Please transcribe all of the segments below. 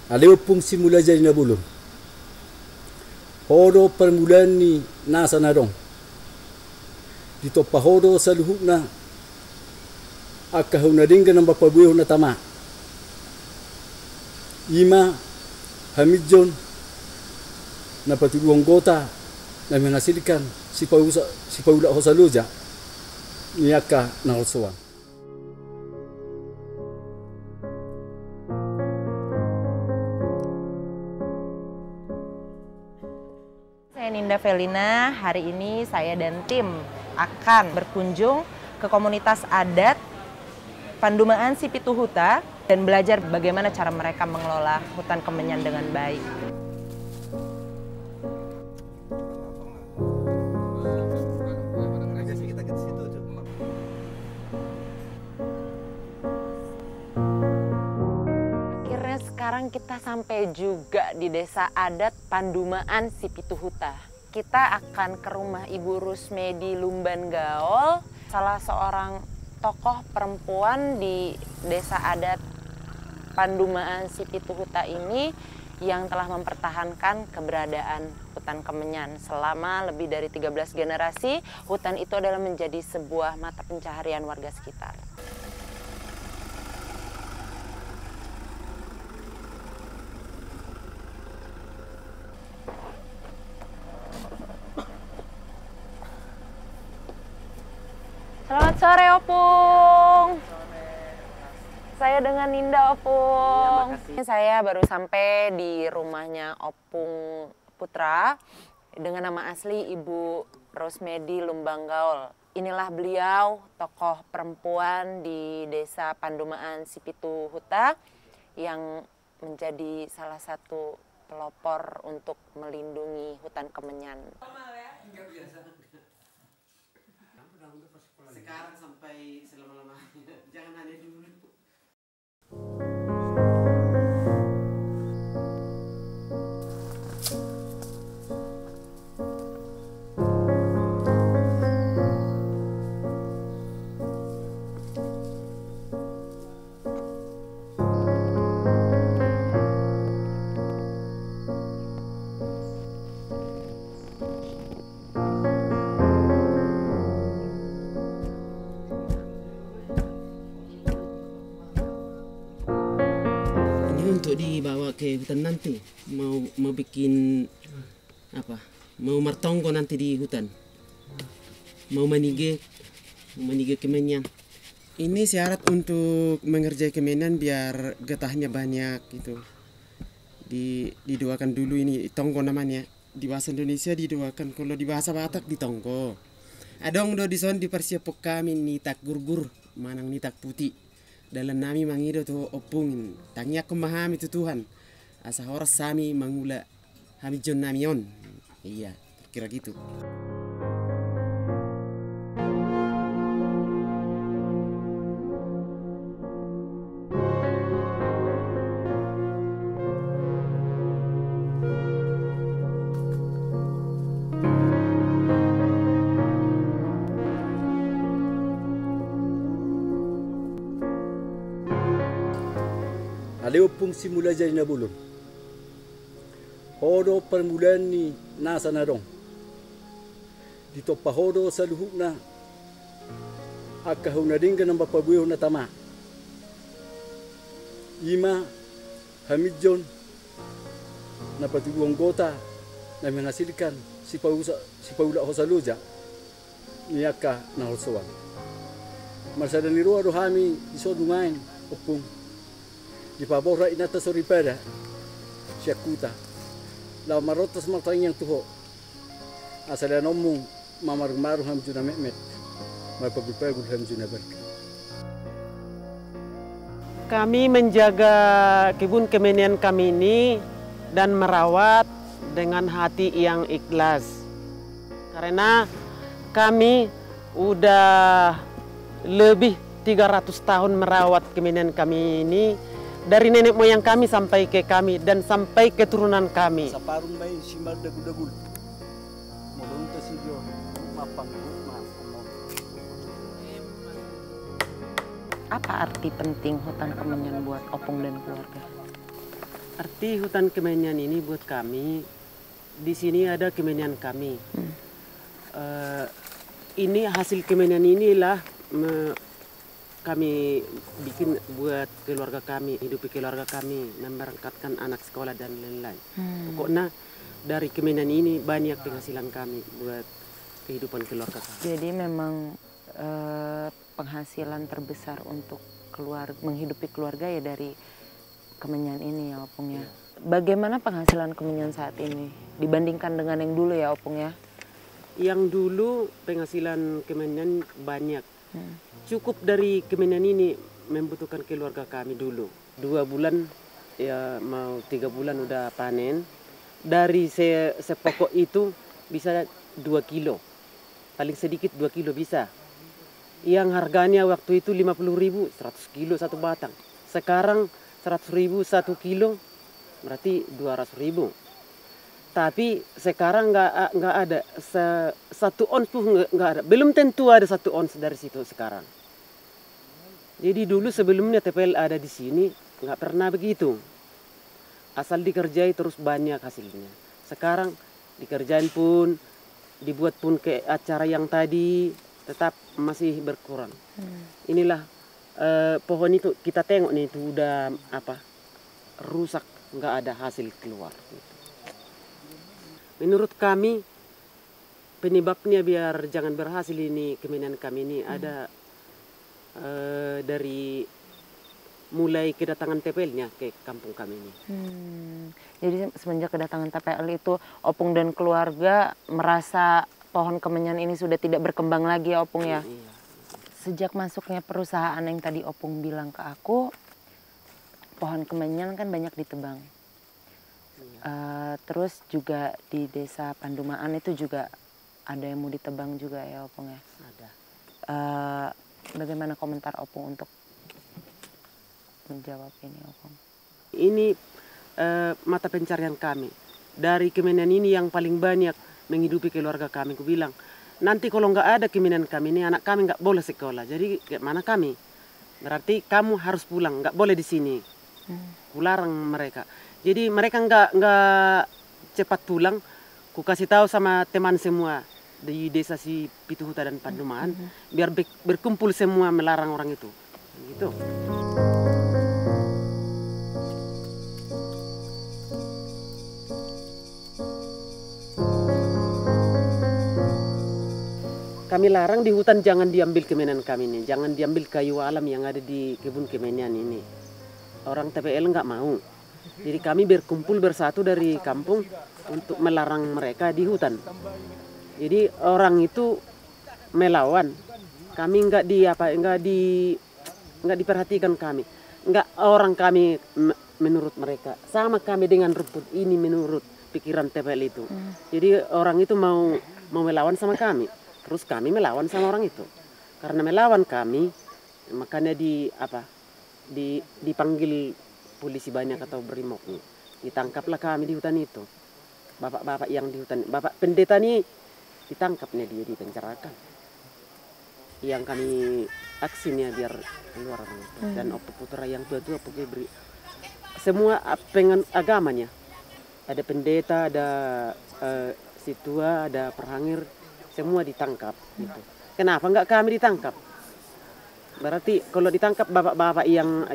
Aliw fungsi mula jadi na bulun. Hodo permulaan ni nasa na dong. Dito pahodo sa luhuk na akahuna ringa ng bapabuyo na tama. Ima hamidjon na patulong gota na menghasilkan si paula hosaluja niaka na hosuan. Saya Ninda Felina, hari ini saya dan tim akan berkunjung ke komunitas adat Pandumaan Sipituhuta dan belajar bagaimana cara mereka mengelola hutan kemenyan dengan baik. Akhirnya sekarang kita sampai juga di desa adat Pandumaan Sipituhuta. Kita akan ke rumah Ibu Rusmedi Lumban Gaol, salah seorang tokoh perempuan di desa adat Pandumaan Sipituhuta ini yang telah mempertahankan keberadaan hutan kemenyan. Selama lebih dari 13 generasi, hutan itu adalah menjadi sebuah mata pencaharian warga sekitar. Selamat sore, Opung. Saya dengan Ninda, Opung. Saya baru sampai di rumahnya Opung Putra dengan nama asli Ibu Rusmedi Lumban Gaol. Inilah beliau, tokoh perempuan di desa Pandumaan Sipituhuta yang menjadi salah satu pelopor untuk melindungi hutan kemenyan. Sekarang sampai selama-lamanya, jangan hanya dulu. Untuk dibawa ke hutan nanti, mau bikin apa? Mau martonggo nanti di hutan, mau manige kemenyan. Ini syarat untuk mengerjai kemenyan biar getahnya banyak gitu. Didoakan dulu, ini tonggo namanya. Di bahasa Indonesia didoakan, kalau di bahasa Batak di tonggo. Adong do di son di persiapok kami nitak gurgur, manang nitak putih. Dalam nami mangido tu opung tanya aku memahami itu Tuhan asa horas sami mangula hami jon namion. Iya, kira gitu. Aliw fungsi mula jadi na bulun. Hodo permulaan ni nasa na dong. Dito pahodo sa luhuk na akahuna ringa ng bapabuyo na tama. Ima hamidjon na patulong gota na menghasilkan si paula hosaluja niaka na hosuan. Marsada ni ruwa rohami iso dungain opung. Di pabora inata soripera syakuta la marotas martang yang tuho asala nomung maru hamjuna mehmet mapagulpagul hamjuna barka. Kami menjaga kebun kemenyan kami ini dan merawat dengan hati yang ikhlas karena kami udah lebih 300 tahun merawat kemenyan kami ini. Dari nenek moyang kami sampai ke kami dan sampai keturunan kami. Saparung may simal dagul-dagul. Mabunta si Dio mapanggut. Apa arti penting hutan kemenyan buat Opung dan keluarga? Arti hutan Kemenyan ini buat kami, di sini ada Kemenyan kami. Ini hasil Kemenyan inilah kami bikin buat keluarga kami, hidupi keluarga kami, memberangkatkan anak sekolah dan lain-lain. Pokoknya dari Kemenyan ini banyak penghasilan kami buat kehidupan keluarga kami. Jadi memang penghasilan terbesar untuk menghidupi keluarga ya dari Kemenyan ini ya Opung ya. Bagaimana penghasilan Kemenyan saat ini dibandingkan dengan yang dulu ya Opung ya? Yang dulu penghasilan Kemenyan banyak. Cukup dari Kemenyan ini membutuhkan keluarga kami dulu. 2 bulan ya mau 3 bulan udah panen. Dari sepokok itu bisa 2 kilo. Paling sedikit 2 kilo bisa. Yang harganya waktu itu 50.000, 100 kilo satu batang. Sekarang 100.000 1 kilo, berarti 200.000. Tapi sekarang nggak ada 1 ons pun nggak ada. Belum tentu ada 1 ons dari situ sekarang. Jadi dulu sebelumnya TPL ada di sini nggak pernah begitu. Asal dikerjai terus banyak hasilnya. Sekarang dikerjain pun, dibuat pun ke acara yang tadi tetap masih berkurang. Inilah pohon itu kita tengok nih itu udah rusak, nggak ada hasil keluar. Menurut kami penyebabnya biar jangan berhasil ini Kemenyan kami ini ada dari mulai kedatangan TPL-nya ke kampung kami ini. Jadi semenjak kedatangan TPL itu Opung dan keluarga merasa pohon Kemenyan ini sudah tidak berkembang lagi ya Opung ya? Iya. Sejak masuknya perusahaan yang tadi Opung bilang ke aku, pohon Kemenyan kan banyak ditebang. Terus juga di desa Pandumaan itu juga ada yang mau ditebang juga ya Opung ya? Ada. Bagaimana komentar Opung untuk menjawab ini Opung? Ini mata pencarian kami. Dari Kemenyan ini yang paling banyak menghidupi keluarga kami. Ku bilang, nanti kalau nggak ada Kemenyan kami ini, anak kami nggak boleh sekolah. Jadi mana kami? Berarti kamu harus pulang, nggak boleh di sini. Kularang mereka. Jadi mereka nggak cepat pulang. Ku kasih tahu sama teman semua di desa si Pituhuta dan Pandumaan, biar berkumpul semua melarang orang itu. Gitu. Kami larang di hutan jangan diambil Kemenyan kami ini, jangan diambil kayu alam yang ada di kebun Kemenyan ini. Orang TPL nggak mau. Jadi kami berkumpul bersatu dari kampung untuk melarang mereka di hutan. Jadi orang itu melawan, kami nggak diperhatikan kami, nggak orang kami menurut mereka sama kami dengan rumput ini menurut pikiran TPL itu. Jadi orang itu mau melawan sama kami. Terus kami melawan sama orang itu. Karena melawan kami, makanya dipanggil polisi banyak atau brimob nih. Ditangkaplah kami di hutan itu. Bapak-bapak yang di hutan, bapak pendeta nih ditangkapnya dia dipenjarakan. Yang kami aksinya biar keluar orang itu. Dan Opo Putra yang tua-tua pokoknya beri semua pengen agamanya. Ada pendeta, ada situa, ada perhangir. Semua ditangkap gitu. Kenapa nggak kami ditangkap? Berarti kalau ditangkap bapak-bapak yang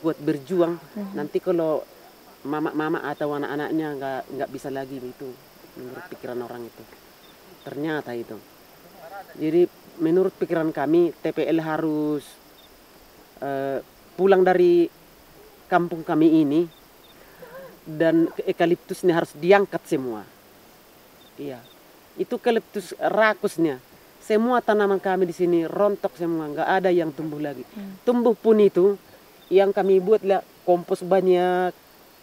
buat berjuang, nanti kalau mama atau anak-anaknya nggak bisa lagi itu menurut pikiran orang itu. Ternyata itu. Jadi menurut pikiran kami TPL harus pulang dari kampung kami ini dan eukaliptusnya harus diangkat semua. Iya. Itu eukaliptus rakusnya. Semua tanaman kami di sini rontok semua, nggak ada yang tumbuh lagi. Tumbuh pun itu yang kami buat lah kompos banyak,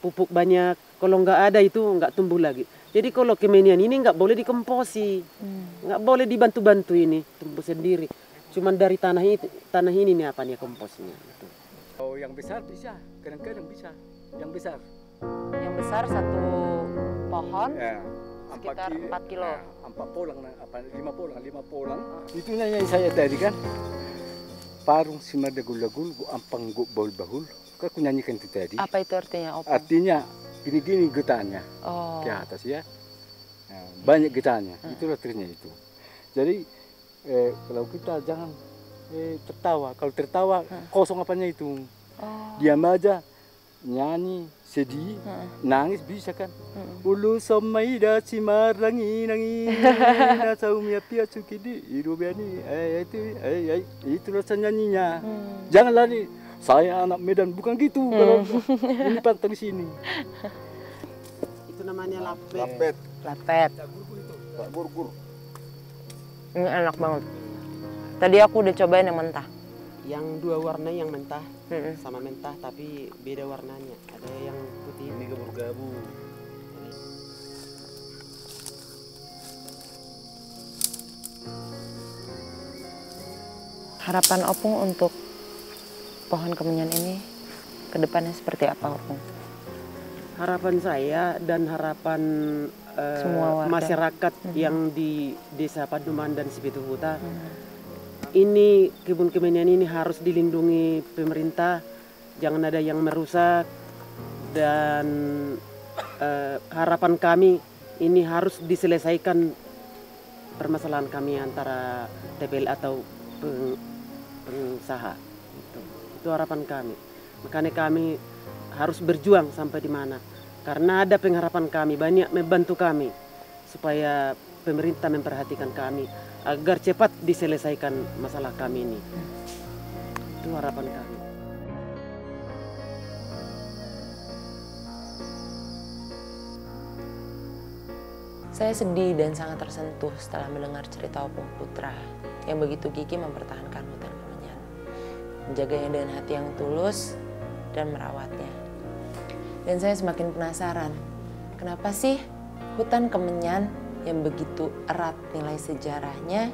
pupuk banyak. Kalau nggak ada itu nggak tumbuh lagi. Jadi kalau Kemenyan ini nggak boleh dikomposi, nggak boleh dibantu-bantu ini, tumbuh sendiri. Cuman dari tanah ini nih apa nih komposnya. Gitu. Oh, yang besar bisa, kadang-kadang bisa, yang besar. Yang besar satu pohon. Ya. Sekitar 4 kilo. 4 pulang, 5 pulang. Itunya yang saya tadi kan. Parung si madagul-lagul, gu ampang gu baul-bahul, aku nyanyikan itu tadi. Apa itu artinya opung? Artinya gini-gini getahnya ke atas ya. Nah, banyak getahnya, itulah terusnya itu. Jadi kalau kita jangan tertawa. Kalau tertawa kosong apanya itu. Diam aja, nyanyi, sedih, nangis bisa kan. Ulu somai da cimarangi nangi na saumia pia cukidi irubiani itu rasa nyanyinya. Jangan lari. Saya anak Medan bukan gitu kalau ini pantang di sini. Itu namanya lapet. Lapet. Lapet. Tak gur-gur. Ini enak banget. Tadi aku udah cobain yang mentah. Yang dua warna yang mentah sama mentah tapi beda warnanya. Ada yang putih. Ini gabur-gabur. Harapan Opung untuk pohon kemenyan ini ke depannya seperti apa, Opung? Harapan saya dan harapan Semua warga. masyarakat yang di Desa Paduman dan Sipitu Huta, ini kebun kemenyan ini harus dilindungi pemerintah, jangan ada yang merusak, dan harapan kami ini harus diselesaikan permasalahan kami antara TPL atau pengusaha. Itu harapan kami. Makanya kami harus berjuang sampai di mana. Karena ada pengharapan kami, banyak membantu kami supaya pemerintah memperhatikan kami agar cepat diselesaikan masalah kami ini. Itu harapan kami. Saya sedih dan sangat tersentuh setelah mendengar cerita Opung Putra yang begitu gigih mempertahankan hutan kemenyan, menjaganya dengan hati yang tulus dan merawatnya. Dan saya semakin penasaran, kenapa sih hutan kemenyan yang begitu erat nilai sejarahnya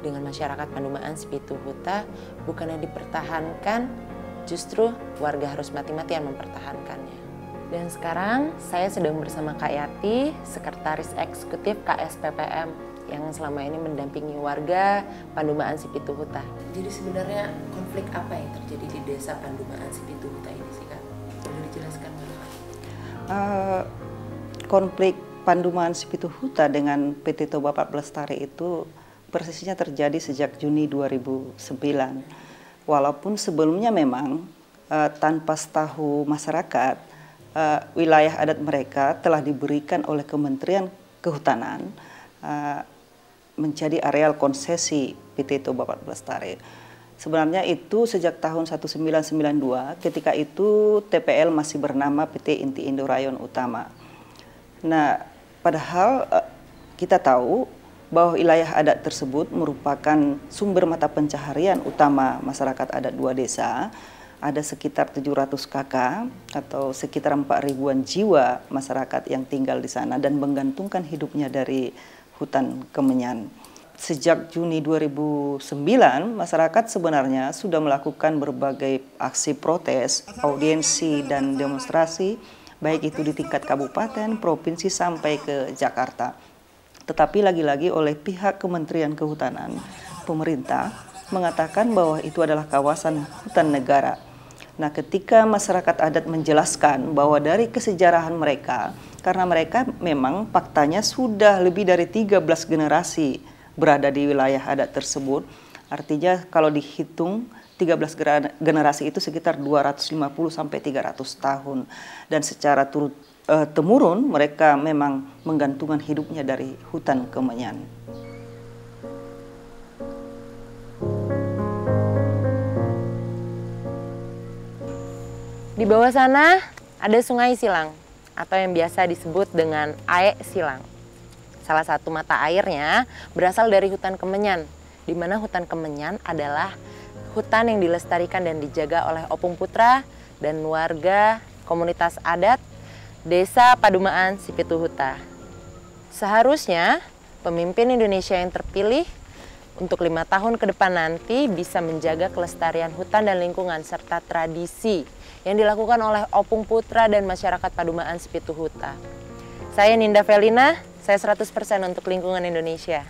dengan masyarakat Pandumaan Sipitu Huta bukannya dipertahankan, justru warga harus mati-matian mempertahankannya. Dan sekarang saya sedang bersama Kak Yati, Sekretaris Eksekutif KSPPM yang selama ini mendampingi warga Pandumaan Sipitu Huta. Jadi sebenarnya konflik apa yang terjadi di Desa Pandumaan Sipitu Huta ini sih, Kak? Boleh dijelaskan nggak, Kak? Konflik Pandumaan Sipitu Huta dengan PT Toba 14 Lestari itu persisnya terjadi sejak Juni 2009. Walaupun sebelumnya memang tanpa setahu masyarakat, wilayah adat mereka telah diberikan oleh Kementerian Kehutanan menjadi areal konsesi PT Toba 14 Lestari. Sebenarnya itu sejak tahun 1992, ketika itu TPL masih bernama PT Inti Indo Rayon Utama. Nah, padahal kita tahu bahwa wilayah adat tersebut merupakan sumber mata pencaharian utama masyarakat adat dua desa. Ada sekitar 700 kakak atau sekitar 4.000-an jiwa masyarakat yang tinggal di sana dan menggantungkan hidupnya dari hutan kemenyan. Sejak Juni 2009, masyarakat sebenarnya sudah melakukan berbagai aksi protes, audiensi, dan demonstrasi, baik itu di tingkat kabupaten, provinsi, sampai ke Jakarta. Tetapi lagi-lagi oleh pihak Kementerian Kehutanan, pemerintah mengatakan bahwa itu adalah kawasan hutan negara. Nah, ketika masyarakat adat menjelaskan bahwa dari kesejarahan mereka, karena mereka memang faktanya sudah lebih dari 13 generasi berada di wilayah adat tersebut, artinya kalau dihitung 13 generasi itu sekitar 250 sampai 300 tahun. Dan secara temurun mereka memang menggantungkan hidupnya dari hutan kemenyan. Di bawah sana ada Sungai Silang atau yang biasa disebut dengan Aek Silang. Salah satu mata airnya berasal dari hutan kemenyan, di mana hutan kemenyan adalah hutan yang dilestarikan dan dijaga oleh Opung Putra dan warga komunitas adat Desa Padumaan Sipitu Huta. Seharusnya pemimpin Indonesia yang terpilih untuk 5 tahun ke depan nanti bisa menjaga kelestarian hutan dan lingkungan serta tradisi yang dilakukan oleh Opung Putra dan masyarakat Padumaan Sipitu Huta. Saya Ninda Velina, saya 100% untuk lingkungan Indonesia.